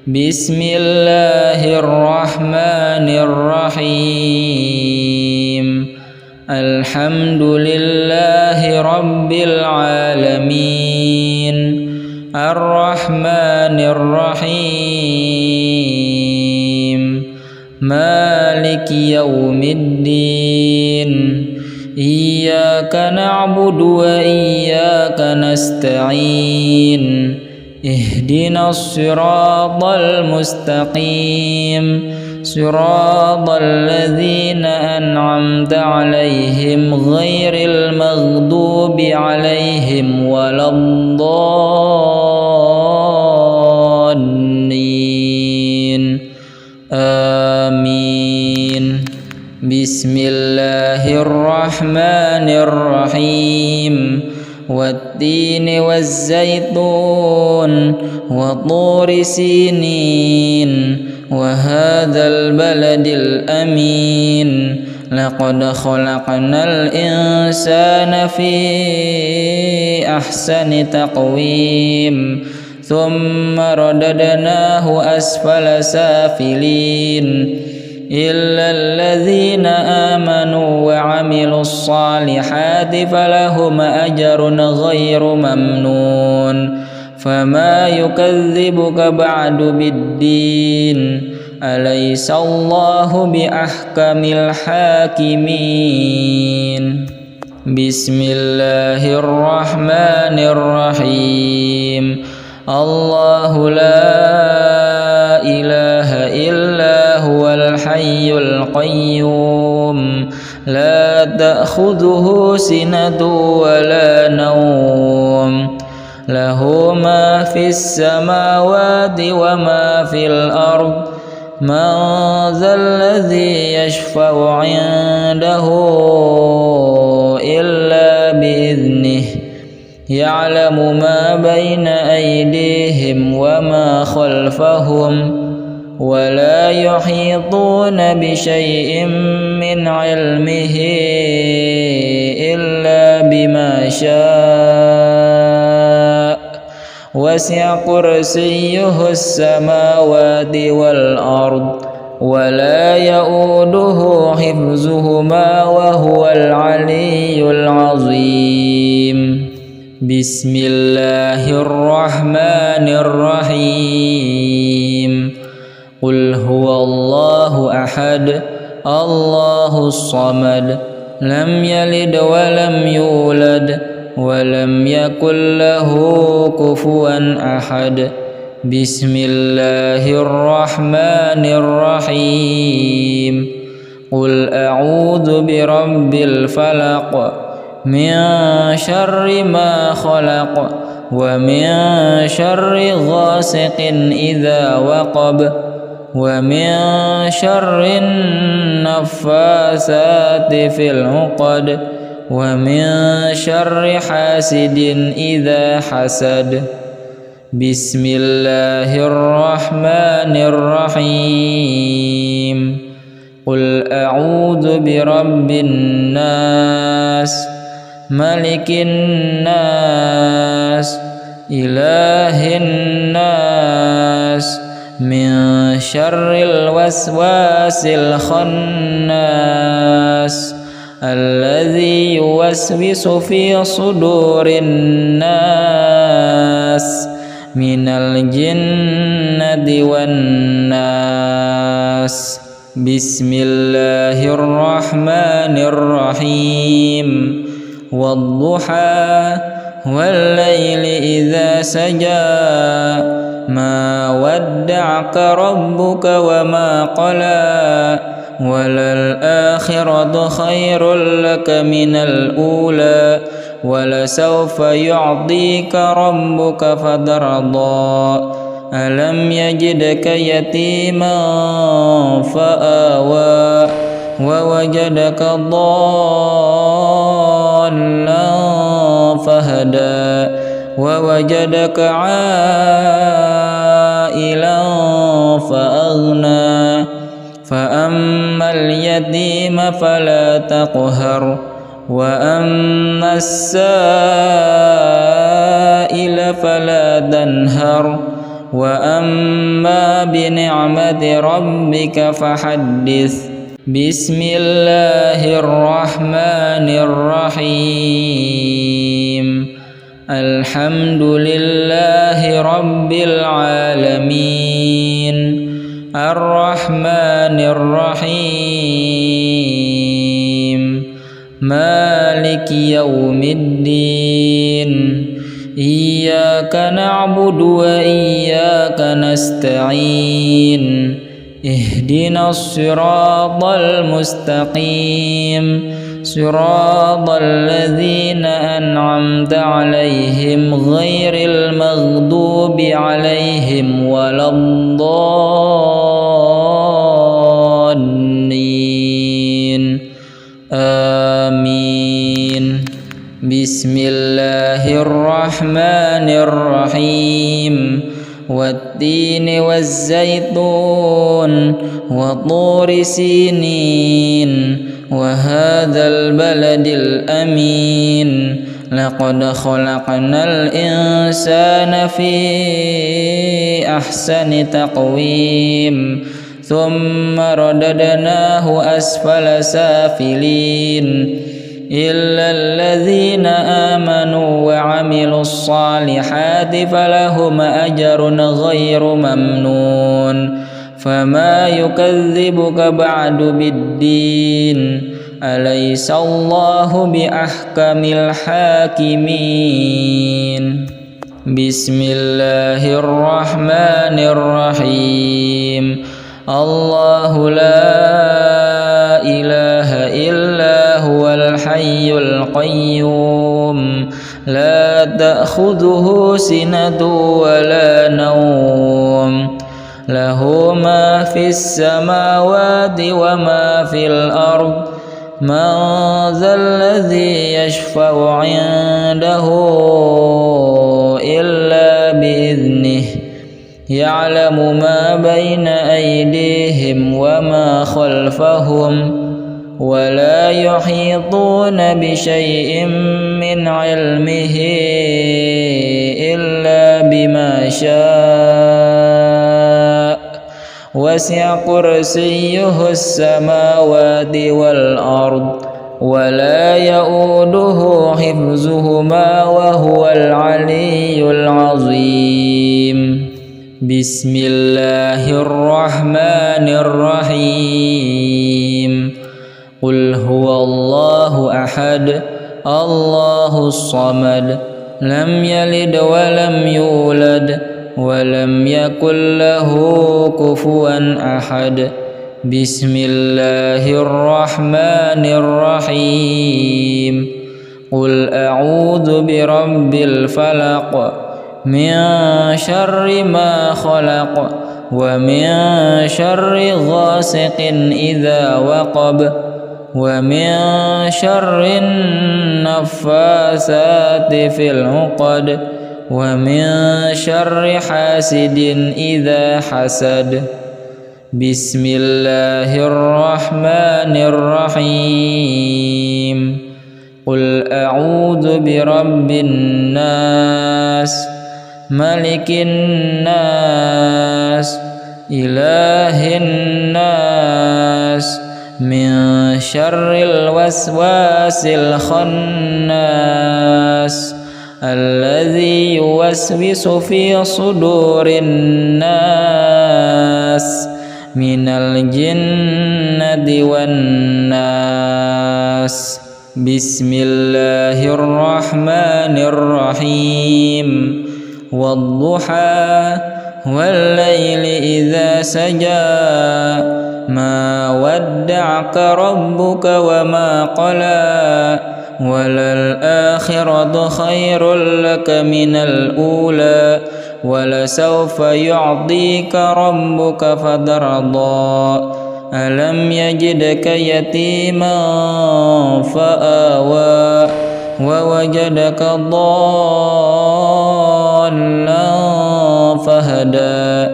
بسم الله الرحمن الرحيم الحمد لله رب العالمين الرحمن الرحيم مالك يوم الدين إياك نعبد وإياك نستعين اهدنا الصراط المستقيم صراط الذين أنعمت عليهم غير المغضوب عليهم ولا الضالين آمين. بسم الله الرحمن الرحيم والتين والزيتون وطور سينين وهذا البلد الأمين لقد خلقنا الإنسان في أحسن تقويم ثم رددناه أسفل سافلين إلا الذين آمنوا وعملوا الصالحات فلهم أجر غير ممنون فما يكذبك بعد بالدين أليس الله بأحكم الحاكمين. بسم الله الرحمن الرحيم الله لا إله إلا هو الحي القيوم لا تأخذه سنة ولا نوم له ما في السماوات وما في الأرض من ذا الذي يشفع عنده إلا بإذنه يعلم ما بين أيديهم وما خلفهم ولا يحيطون بشيء من علمه إلا بما شاء وسع كرسيه السماوات والأرض ولا يؤوده حفظهما وهو العلي العظيم. بسم الله الرحمن الرحيم قل هو الله أحد الله الصمد لم يلد ولم يولد ولم يكن له كفوا أحد. بسم الله الرحمن الرحيم قل أعوذ برب الفلق من شر ما خلق ومن شر غاسق إذا وقب ومن شر النفاثات في العقد ومن شر حاسد إذا حسد. بسم الله الرحمن الرحيم قل أعوذ برب الناس ملك الناس إله الناس من شر الوسواس الخناس الذي يوسوس في صدور الناس من الجنة والناس. بسم الله الرحمن الرحيم والضحى والليل إذا سجى ما ودعك ربك وما قلى وللآخرة خير لك من الأولى ولسوف يعطيك ربك فترضى ألم يجدك يتيما فآوى ووجدك ضالا فهدى ووجدك عائلا فأغنى فأما اليتيم فلا تقهر وأما السائل فلا تنهر وأما بنعمة ربك فحدث. بسم الله الرحمن الرحيم. الحمد لله رب العالمين الرحمن الرحيم مالك يوم الدين إياك نعبد وإياك نستعين اهدنا الصراط المستقيم صراط الذين أنعمت عليهم غير المغضوب عليهم ولا الضالين آمين. بسم الله الرحمن الرحيم والتين والزيتون وطور سينين وهذا البلد الأمين لقد خلقنا الإنسان في أحسن تقويم ثم رددناه أسفل سافلين إلا الذين آمنوا وعملوا الصالحات فلهم أجر غير ممنون. فما يكذبك بعد بالدين أليس الله بأحكم الحاكمين. بسم الله الرحمن الرحيم. الله لا إله إلا هو الحي القيوم لا تأخذه سنة ولا نوم له ما في السماوات وما في الأرض من ذا الذي يشفع عنده إلا بإذنه يعلم ما بين أيديهم وما خلفهم ولا يحيطون بشيء من علمه إلا بما شاء وسع كرسيه السماوات والأرض ولا يؤوده حفظهما وهو العلي العظيم. بسم الله الرحمن الرحيم. قل هو الله أحد الله الصمد لم يلد ولم يولد ولم يكن له كفوا أحد. بسم الله الرحمن الرحيم. قل أعوذ برب الفلق من شر ما خلق ومن شر غاسق إذا وقب ومن شر النفاثات في العقد ومن شر حاسد إذا حسد. بسم الله الرحمن الرحيم. قل أعوذ برب الناس ملك الناس إله الناس من شر الوسواس الخناس الذي يوسوس في صدور الناس من الجنة والناس. بسم الله الرحمن الرحيم. والضحى والليل إذا سجى ما ودعك ربك وما قلى وللآخرة خير لك من الأولى ولسوف يعطيك ربك فترضى. ألم يجدك يتيما فآوى ووجدك ضالا فهدى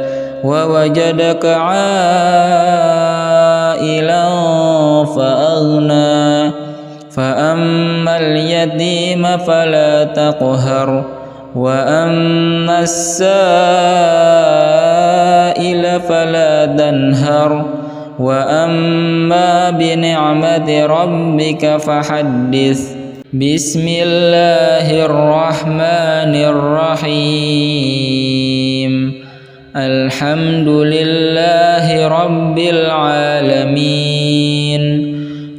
ووجدك عائلا فأغنى. فأما اليتيم فلا تقهر وأما السائل فلا تنهر وأما بنعمة ربك فحدث. بسم الله الرحمن الرحيم. الحمد لله رب العالمين.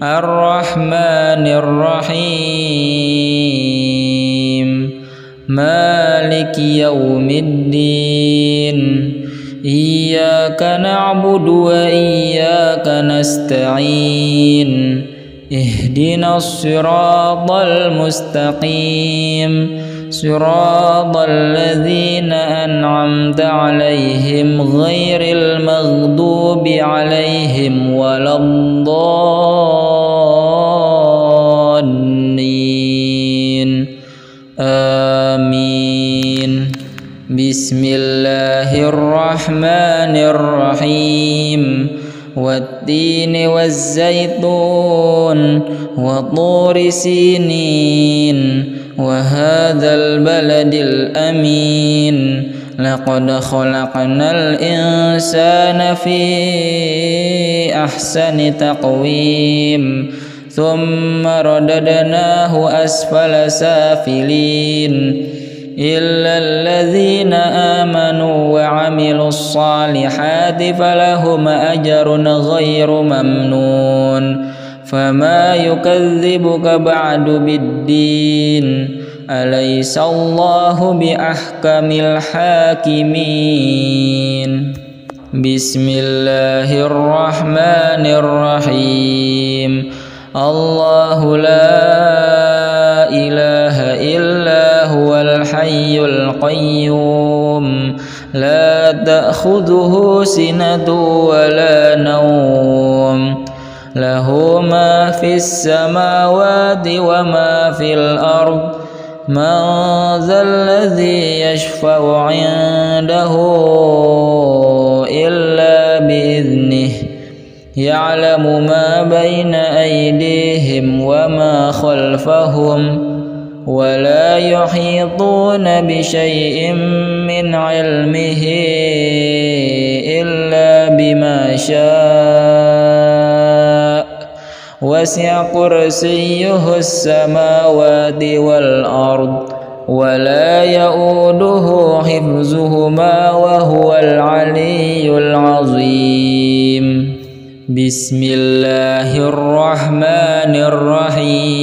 الرحمن الرحيم. مالك يوم الدين. إياك نعبد وإياك نستعين. اهدنا الصراط المستقيم صراط الذين أنعمت عليهم غير المغضوب عليهم ولا الضالين. آمين. بسم الله الرحمن الرحيم. والتين والزيتون وطور سينين وهذا البلد الأمين. لقد خلقنا الإنسان في أحسن تقويم ثم رددناه أسفل سافلين إلا الذين آمنوا وعملوا الصالحات فلهم أجر غير ممنون. فما يكذبك بعد بالدين. أليس الله بأحكم الحاكمين. بسم الله الرحمن الرحيم. الله لا إله إلا هو الحي القيوم لا تأخذه سنة ولا نوم له ما في السماوات وما في الأرض. من ذا الذي يشفع عنده إلا بإذنه. يعلم ما بين أيديهم وما خلفهم ولا يحيطون بشيء من علمه إلا بما شاء. وسع كرسيه السماوات والأرض ولا يؤوده حفظهما وهو العلي العظيم. بسم الله الرحمن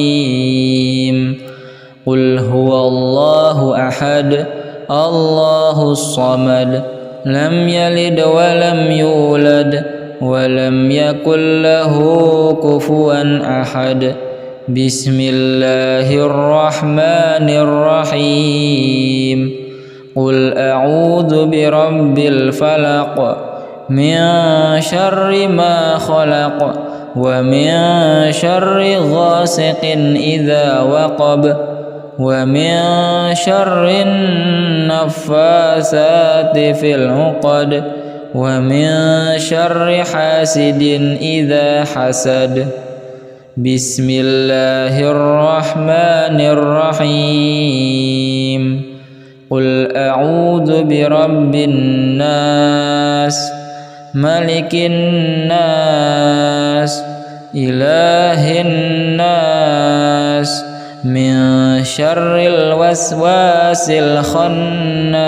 الرحيم. قل هو الله أحد الله الصمد لم يلد ولم يولد ولم يكن له كفوا أحد. بسم الله الرحمن الرحيم. قل أعوذ برب الفلق من شر ما خلق ومن شر غاسق إذا وقب ومن شر النفاثات في العقد ومن شر حاسد إذا حسد. بسم الله الرحمن الرحيم. قل أعوذ برب الناس ملك الناس إله الناس من شر الوسواس الخناس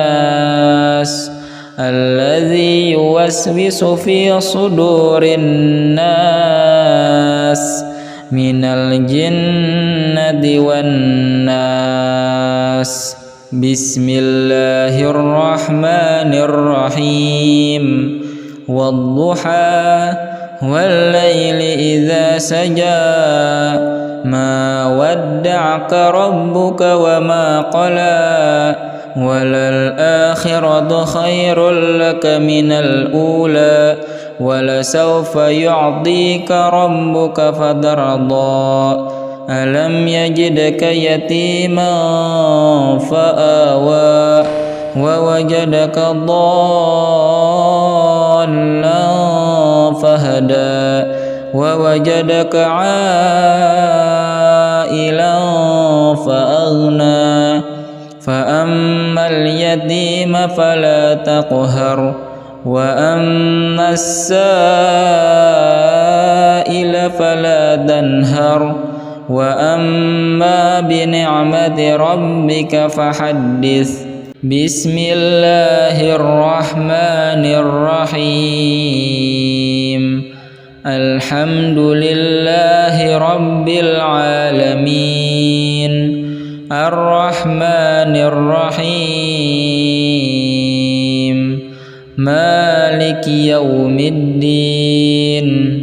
الذي يوسوس في صدور الناس من الجنة والناس. بسم الله الرحمن الرحيم. والضحى والليل إذا سجى ما ودعك ربك وما قلى وللآخرة خير لك من الأولى ولسوف يعطيك ربك فترضى. ألم يجدك يتيما فآوى ووجدك ضالا فهدى ووجدك عائلا فأغنى فأما اليتيم فلا تقهر وأما السائل فلا تنهر وأما بنعمة ربك فحدث. بسم الله الرحمن الرحيم. الحمد لله رب العالمين الرحمن الرحيم مالك يوم الدين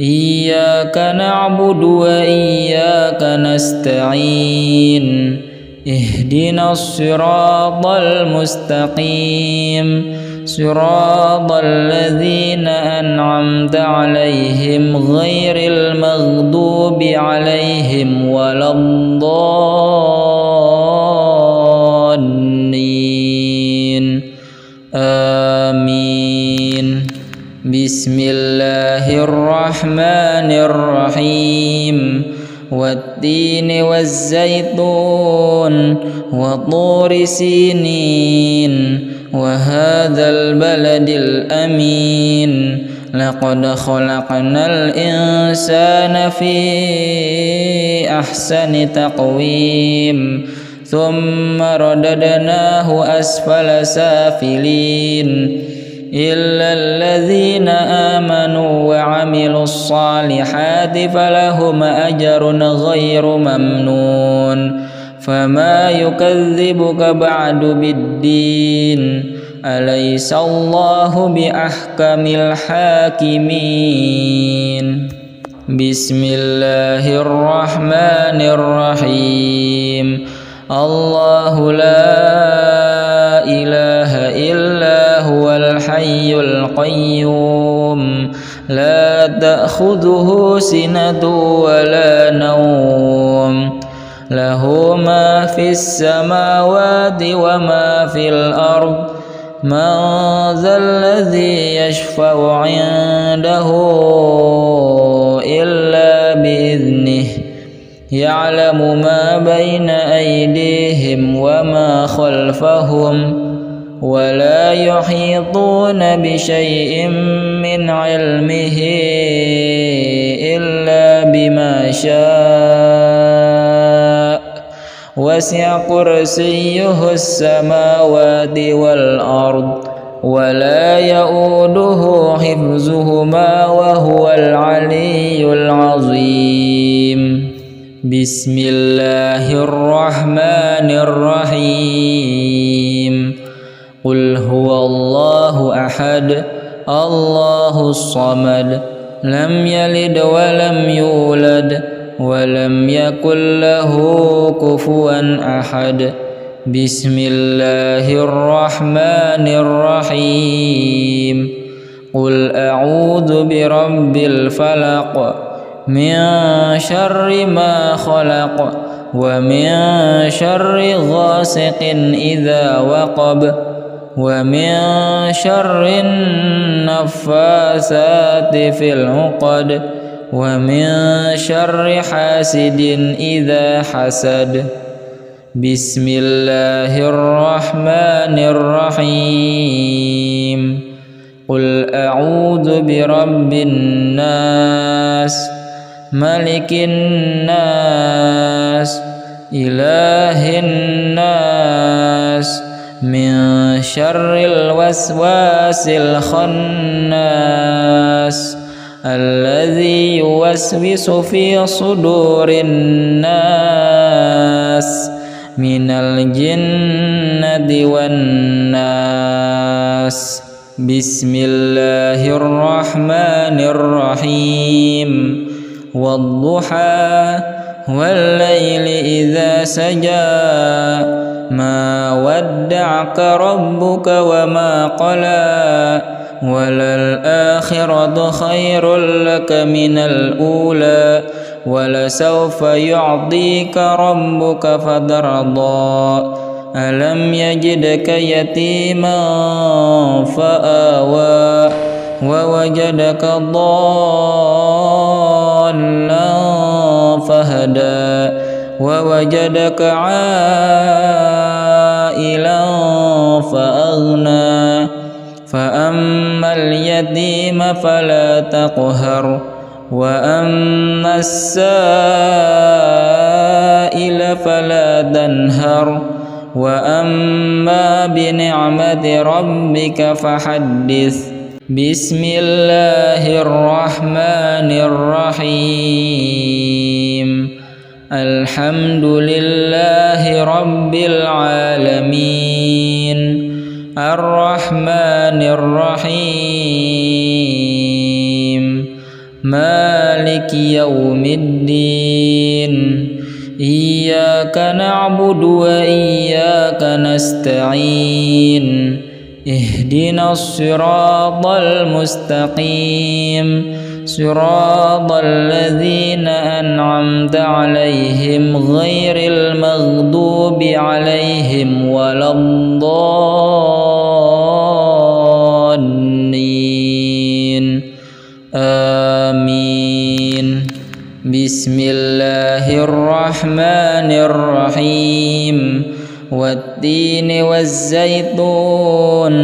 إياك نعبد وإياك نستعين اهدنا الصراط المستقيم صراط الذين أنعمت عليهم غير المغضوب عليهم ولا الضالين آمين. بسم الله الرحمن الرحيم والتين والزيتون وطور سينين وهذا البلد الأمين لقد خلقنا الإنسان في أحسن تقويم ثم رددناه أسفل سافلين إلا الذين آمنوا وعملوا الصالحات فلهم أجر غير ممنون. فما يكذبك بعد بالدين أليس الله بأحكم الحاكمين. بسم الله الرحمن الرحيم. الله لا إله إلا هو الحي القيوم لا تأخذه سنة ولا نوم له ما في السماوات وما في الأرض من ذا الذي يشفع عنده إلا بإذنه يعلم ما بين أيديهم وما خلفهم ولا يحيطون بشيء من علمه إلا بما شاء وسع كرسيه السماوات والأرض ولا يؤوده حفظهما وهو العلي العظيم. بسم الله الرحمن الرحيم. قل هو الله أحد الله الصمد لم يلد ولم يولد ولم يكن له كفوا أحد. بسم الله الرحمن الرحيم. قل أعوذ برب الفلق من شر ما خلق ومن شر غاسق إذا وقب ومن شر النفاثات في العقد ومن شر حاسد إذا حسد. بسم الله الرحمن الرحيم. قل أعوذ برب الناس ملك الناس إله الناس من شر الوسواس الخناس الذي يوسوس في صدور الناس من الجنة والناس. بسم الله الرحمن الرحيم. والضحى والليل إذا سجى ما ودعك ربك وما قلى وللآخرة خير لك من الأولى ولسوف يعطيك ربك فترضى. ألم يجدك يتيما فآوى ووجدك ضالا فهدى ووجدك عائلا سائلا فأغنى فأما اليتيم فلا تقهر وأما السائل فلا تنهر وأما بنعمة ربك فحدث. بسم الله الرحمن الرحيم. الحمد لله رب العالمين الرحمن الرحيم مالك يوم الدين إياك نعبد وإياك نستعين اهدنا الصراط المستقيم صراط الذين أنعمت عليهم غير المغضوب عليهم ولا الضالين آمين. بسم الله الرحمن الرحيم والتين والزيتون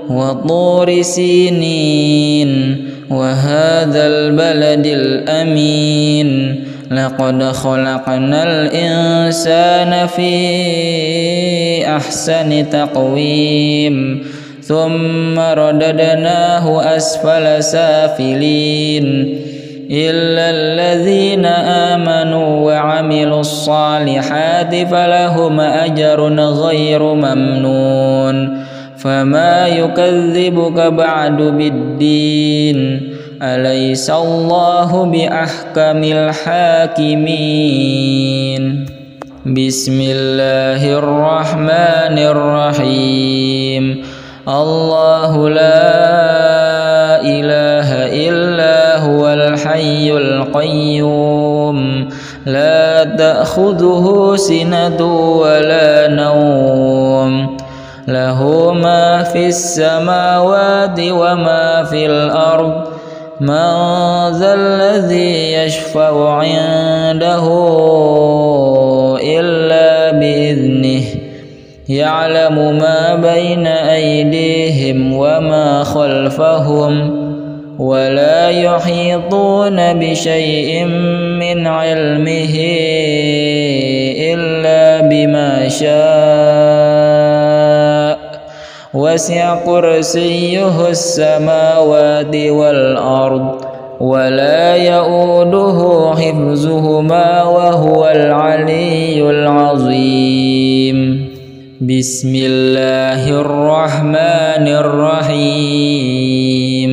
وطور سينين وهذا البلد الأمين لقد خلقنا الإنسان في أحسن تقويم ثم رددناه أسفل سافلين إلا الذين آمنوا وعملوا الصالحات فلهم أجر غير ممنون فما يكذبك بعد بالدين أليس الله بأحكم الحاكمين. بسم الله الرحمن الرحيم. الله لا إله إلا هو الحي القيوم لا تأخذه سنة ولا نوم له ما في السماوات وما في الأرض من ذا الذي يشفع عنده إلا بإذنه يعلم ما بين أيديهم وما خلفهم ولا يحيطون بشيء من علمه إلا بما شاء وسع كرسيه السماوات والأرض ولا يؤوده حفظهما وهو العلي العظيم. بسم الله الرحمن الرحيم.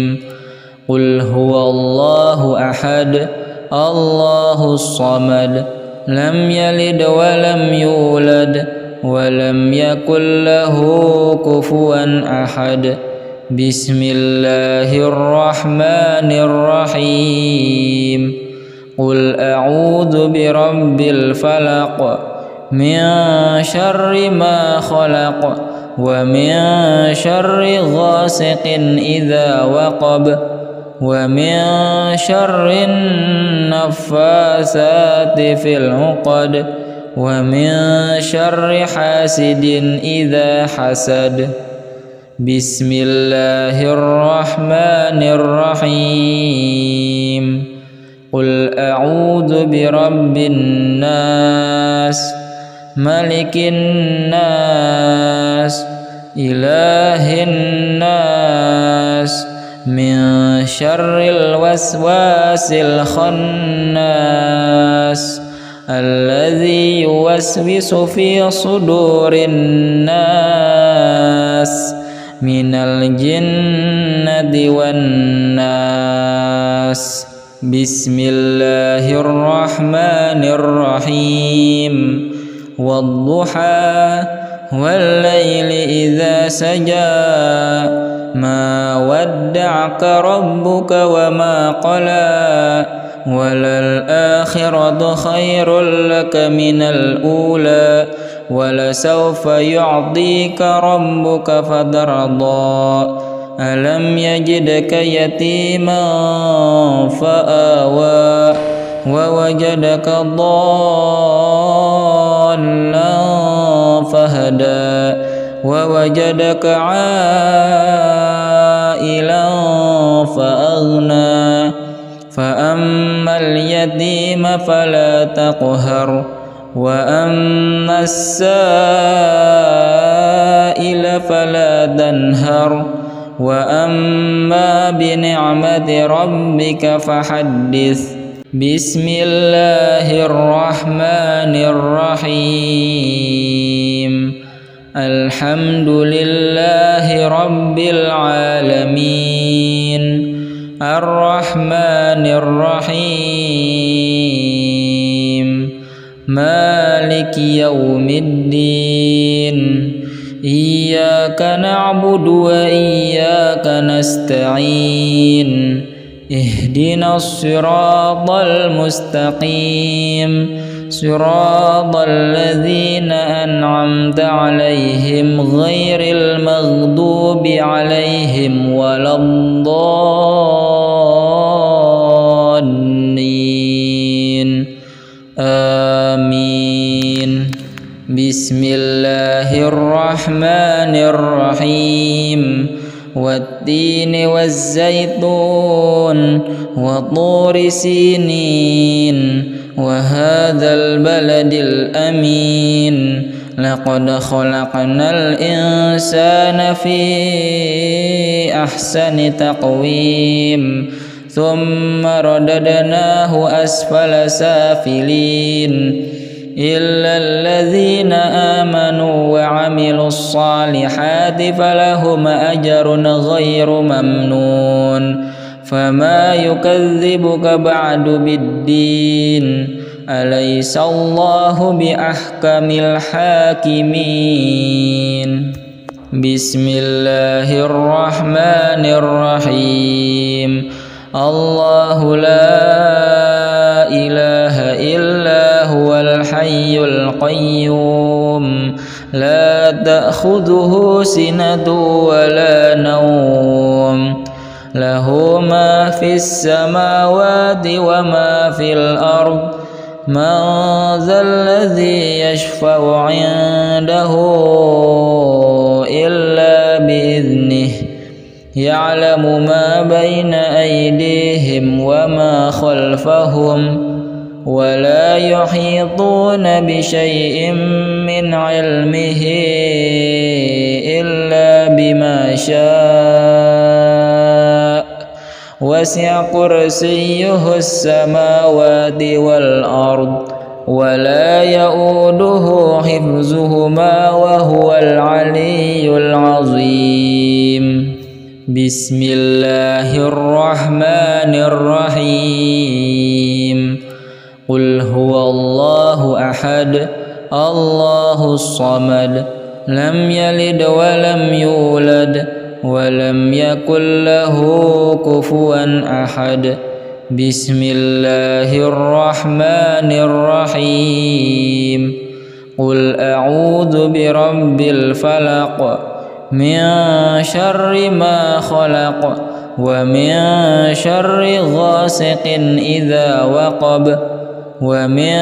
قل هو الله أحد الله الصمد لم يلد ولم يولد ولم يكن له كفوا أحد. بسم الله الرحمن الرحيم. قل أعوذ برب الفلق من شر ما خلق ومن شر غاسق إذا وقب ومن شر النفاثات في العقد ومن شر حاسد إذا حسد. بسم الله الرحمن الرحيم. قل أعوذ برب الناس ملك الناس إله الناس من شر الوسواس الخناس الذي يوسوس في صدور الناس من الجنة والناس. بسم الله الرحمن الرحيم. والضحى والليل إذا سجى ما ودعك ربك وما قلى وللآخرة خير لك من الأولى ولسوف يعطيك ربك فترضى ألم يجدك يتيما فآوى ووجدك ضالا فهدى ووجدك عائلا فأغنى فأما اليتيم فلا تقهر وأما السائل فلا تنهر وأما بنعمة ربك فحدث. بسم الله الرحمن الرحيم. الحمد لله رب العالمين الرحمن الرحيم مالك يوم الدين إياك نعبد وإياك نستعين اهدنا الصراط المستقيم صراط الذين أنعمت عليهم غير المغضوب عليهم ولا الضالين آمين. بسم الله الرحمن الرحيم والتين والزيتون وطور سينين وهذا البلد الأمين لقد خلقنا الإنسان في أحسن تقويم ثم رددناه أسفل سافلين إلا الذين آمنوا وعملوا الصالحات فلهم أجر غير ممنون فما يكذبك بعد بالدين أليس الله بأحكم الحاكمين. بسم الله الرحمن الرحيم. الله لا إله إلا هو الحي القيوم لا تأخذه سنة ولا نوم له ما في السماوات وما في الأرض من ذا الذي يشفع عنده إلا بإذنه يعلم ما بين أيديهم وما خلفهم ولا يحيطون بشيء من علمه إلا بما شاء وسع كرسيه السماوات والأرض ولا يؤوده حفظهما وهو العلي العظيم. بسم الله الرحمن الرحيم. قل هو الله أحد الله الصمد لم يلد ولم يولد ولم يكن له كفوا أحد. بسم الله الرحمن الرحيم. قل أعوذ برب الفلق من شر ما خلق ومن شر غاسق إذا وقب ومن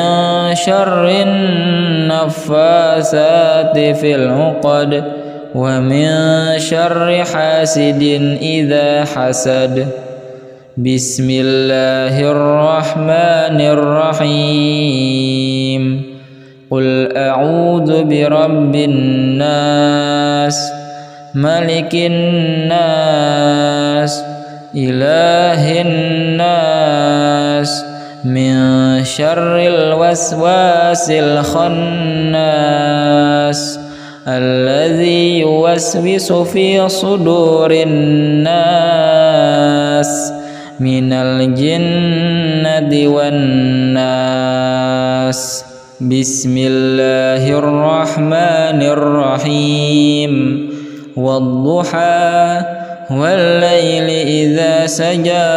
شر النفاثات في العقد ومن شر حاسد إذا حسد. بسم الله الرحمن الرحيم. قل أعوذ برب الناس ملك الناس إله الناس من شر الوسواس الخناس الذي يوسوس في صدور الناس من الجنة والناس. بسم الله الرحمن الرحيم. والضحى والليل إذا سجى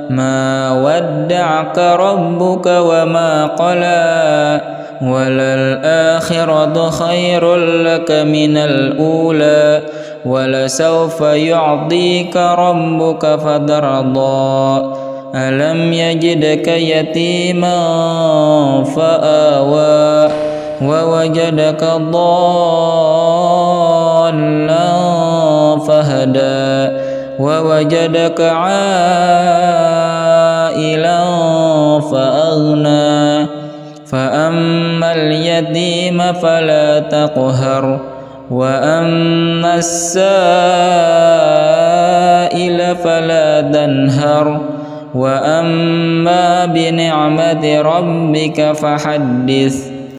ما ودعك ربك وما قلى وللآخرة خير لك من الأولى ولسوف يعطيك ربك فترضى ألم يجدك يتيما فآوى ووجدك ضالا فهدى ووجدك عائلا فأغنى فأما اليتيم فلا تقهر وأما السائل فلا تنهر وأما بنعمة ربك فحدث